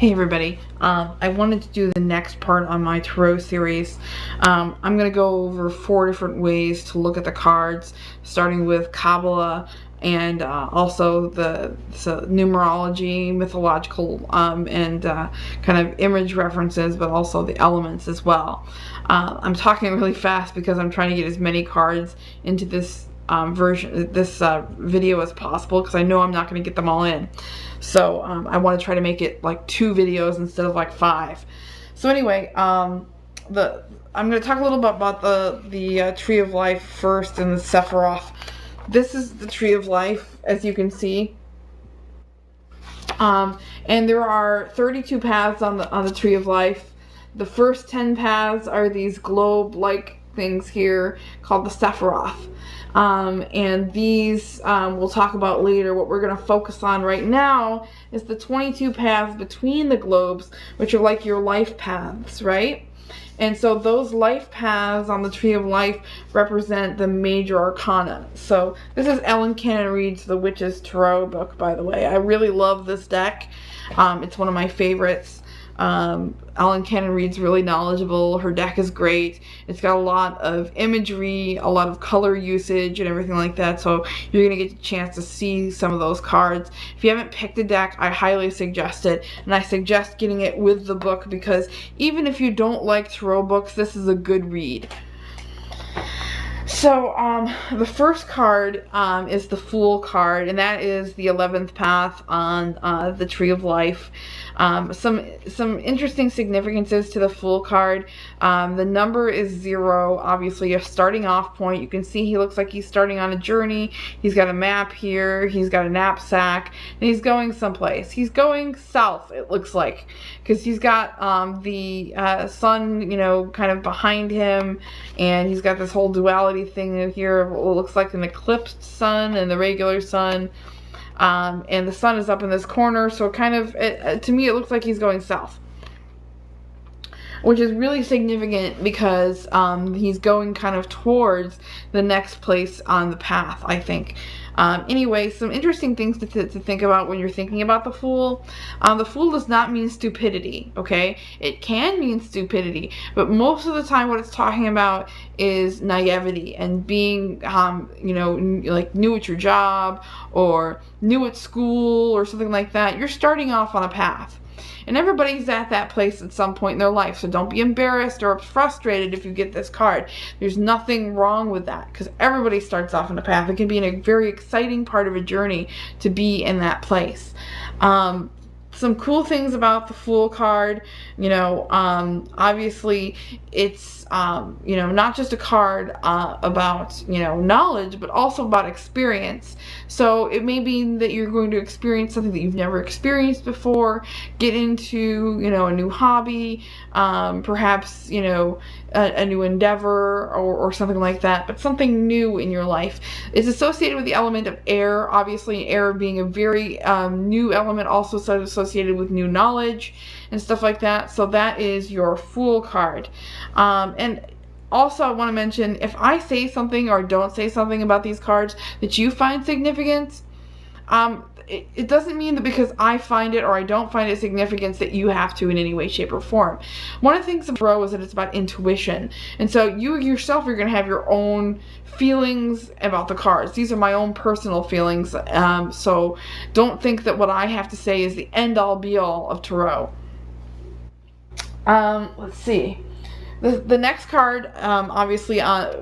Hey everybody, I wanted to do the next part on my tarot series. I'm going to go over 4 different ways to look at the cards, starting with Kabbalah and also the numerology, mythological, and kind of image references, but also the elements as well. I'm talking really fast because I'm trying to get as many cards into this video as possible, because I know I'm not going to get them all in. So I want to try to make it like 2 videos instead of like 5. So anyway, I'm going to talk a little bit about the Tree of Life first and the Sephiroth. This is the Tree of Life, as you can see. And there are 32 paths on the Tree of Life. The first 10 paths are these globe-like things here called the Sephiroth. And these we'll talk about later. What we're going to focus on right now is the 22 paths between the globes, which are like your life paths, right? And so those life paths on the Tree of Life represent the major arcana. So this is Ellen Cannon Reed's The Witch's Tarot book, by the way. I really love this deck. It's one of my favorites. Ellen Cannon Reed's really knowledgeable. Her deck is great. It's got a lot of imagery, a lot of color usage, and everything like that. So you're going to get a chance to see some of those cards. If you haven't picked a deck, I highly suggest it. And I suggest getting it with the book, because even if you don't like tarot books, this is a good read. So, the first card is the Fool card, and that is the 11th path on the Tree of Life. Some interesting significances to the Fool card. The number is 0, obviously a starting off point. You can see he looks like he's starting on a journey. He's got a map here, he's got a knapsack, and he's going someplace. He's going south, it looks like, because he's got the sun, you know, kind of behind him, and he's got this whole duality thing here of what looks like an eclipsed sun and the regular sun. And the sun is up in this corner, so kind of, to me, it looks like he's going south, which is really significant because he's going kind of towards the next place on the path, I think. Anyway, some interesting things to think about when you're thinking about the Fool. The Fool does not mean stupidity, okay? It can mean stupidity, but most of the time what it's talking about is naivety and being, you know, like new at your job or new at school or something like that. You're starting off on a path. And everybody's at that place at some point in their life, so don't be embarrassed or frustrated if you get this card. There's nothing wrong with that, because everybody starts off on a path. It can be a very exciting part of a journey to be in that place. Some cool things about the Fool card, you know, obviously it's, you know, not just a card about, you know, knowledge, but also about experience. So it may be that you're going to experience something that you've never experienced before, get into, you know, a new hobby, perhaps, you know, a new endeavor or something like that, but something new in your life. It's associated with the element of air, obviously air being a very new element, also associated with new knowledge and stuff like that. So that is your Fool card. And also I want to mention, if I say something or don't say something about these cards that you find significant, it doesn't mean that because I find it or I don't find it significant that you have to in any way, shape, or form. One of the things of tarot is that it's about intuition. And so you yourself, you're going to have your own feelings about the cards. These are my own personal feelings. So don't think that what I have to say is the end-all, be-all of tarot. Let's see. The next card, obviously,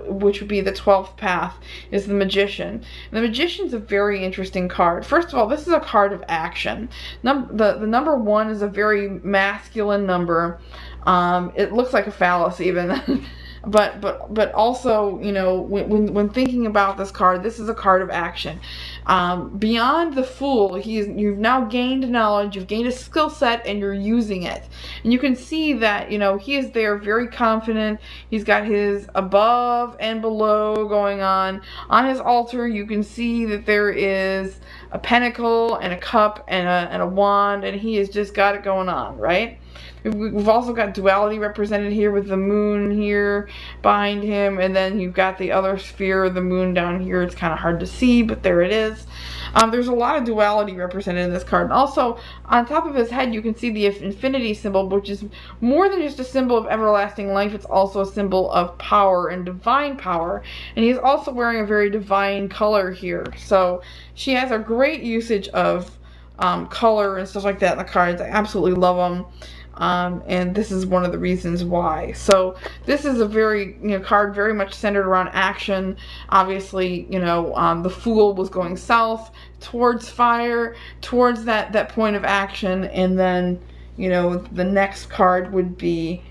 which would be the 12th path, is the Magician. And the Magician's a very interesting card. First of all, this is a card of action. The number 1 is a very masculine number. It looks like a phallus even. But also, you know, when thinking about this card, this is a card of action. Beyond the Fool, you've now gained knowledge, you've gained a skill set, and you're using it. And you can see that, you know, he is there very confident. He's got his above and below going on. On his altar, you can see that there is a pentacle and a cup and a wand, and he has just got it going on, right? We've also got duality represented here with the moon here behind him, and then you've got the other sphere of the moon down here. It's kind of hard to see, but there it is. There's a lot of duality represented in this card. And also, on top of his head, you can see the infinity symbol, which is more than just a symbol of everlasting life. It's also a symbol of power and divine power. And he's also wearing a very divine color here. So she has a great usage of color and stuff like that in the cards. I absolutely love them. And this is one of the reasons why. So this is a very, card very much centered around action. Obviously, the Fool was going south towards fire, towards that point of action, and then, the next card would be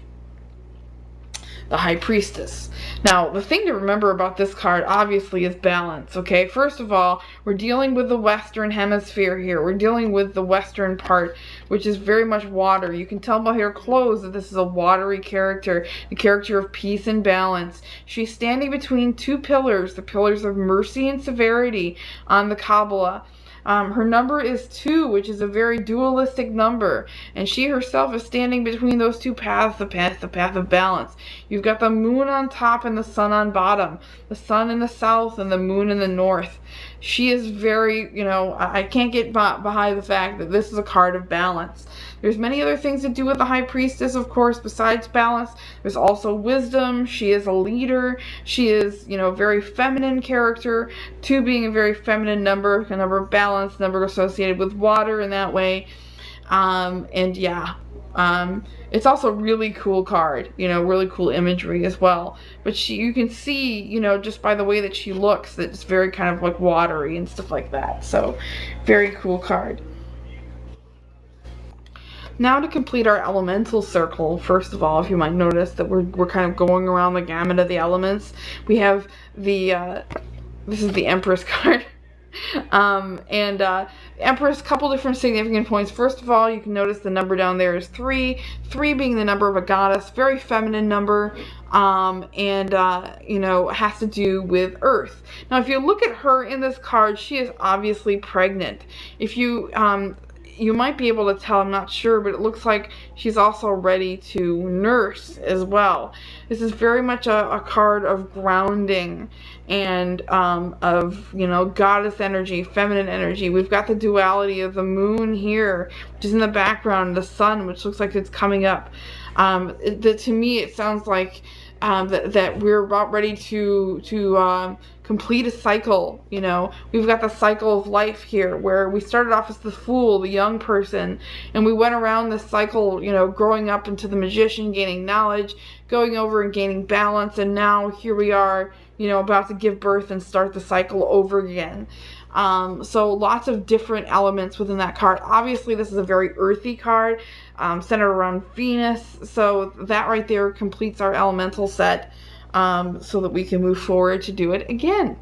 the High Priestess. Now, the thing to remember about this card, obviously, is balance, okay? First of all, we're dealing with the Western Hemisphere here. We're dealing with the Western part, which is very much water. You can tell by her clothes that this is a watery character, a character of peace and balance. She's standing between two pillars, the pillars of mercy and severity on the Kabbalah. Her number is 2, which is a very dualistic number, and she herself is standing between those two paths, the path of balance. You've got the moon on top and the sun on bottom, the sun in the south and the moon in the north. She is very, I can't get behind the fact that this is a card of balance. There's many other things to do with the High Priestess, of course, besides balance. There's also wisdom. She is a leader. She is, a very feminine character. 2 being a very feminine number, a number of balance, number associated with water in that way. And yeah, it's also a really cool card, really cool imagery as well. But you can see, just by the way that she looks, that it's very kind of like watery and stuff like that. So, very cool card. Now to complete our elemental circle, first of all, if you might notice that we're kind of going around the gamut of the elements. We have the, this is the Empress card. Empress, couple different significant points. First of all, you can notice the number down there is 3. 3 being the number of a goddess, very feminine number, has to do with Earth. Now, if you look at her in this card, she is obviously pregnant. If you, you might be able to tell, I'm not sure, but it looks like she's also ready to nurse as well. This is very much a card of grounding and of, goddess energy, feminine energy. We've got the duality of the moon here, which is in the background, the sun, which looks like it's coming up. To me, it sounds like that we're about ready to complete a cycle. We've got the cycle of life here, where we started off as the Fool, the young person, and we went around this cycle, growing up into the magician, gaining knowledge, going over and gaining balance, and now here we are, about to give birth and start the cycle over again. So lots of different elements within that card. Obviously, this is a very earthy card, centered around Venus, so that right there completes our elemental set, so that we can move forward to do it again.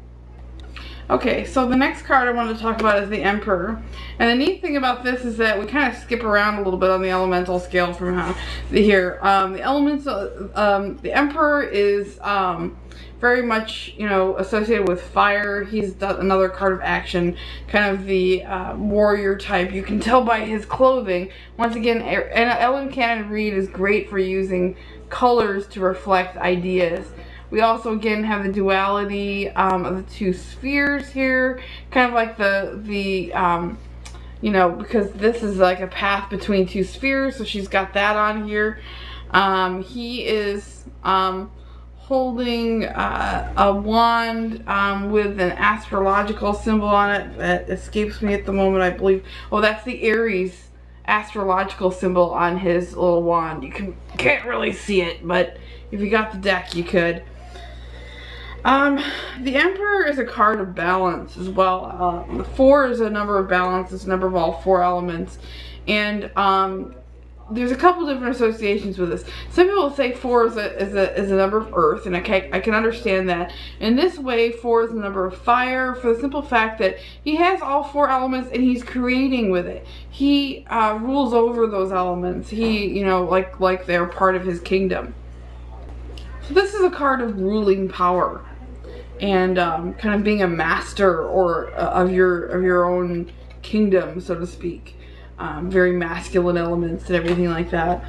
Okay, so the next card I wanted to talk about is the Emperor. And the neat thing about this is that we kind of skip around a little bit on the elemental scale from here. The Emperor is very much, associated with fire. He's another card of action, kind of the warrior type. You can tell by his clothing. Once again, Ellen Cannon Reed is great for using colors to reflect ideas. We also, again, have the duality of the 2 spheres here, kind of like because this is like a path between 2 spheres, so she's got that on here. He is holding a wand with an astrological symbol on it that escapes me at the moment, I believe. Oh, that's the Aries astrological symbol on his little wand. You can't really see it, but if you got the deck, you could. The Emperor is a card of balance as well. The 4 is a number of balance. It's a number of all 4 elements. And there's a couple different associations with this. Some people say 4 is a number of earth, and I can understand that. In this way, 4 is a number of fire, for the simple fact that he has all 4 elements and he's creating with it. He rules over those elements. He, like they're part of his kingdom. So this is a card of ruling power and kind of being a master of your own kingdom, so to speak. Very masculine elements and everything like that.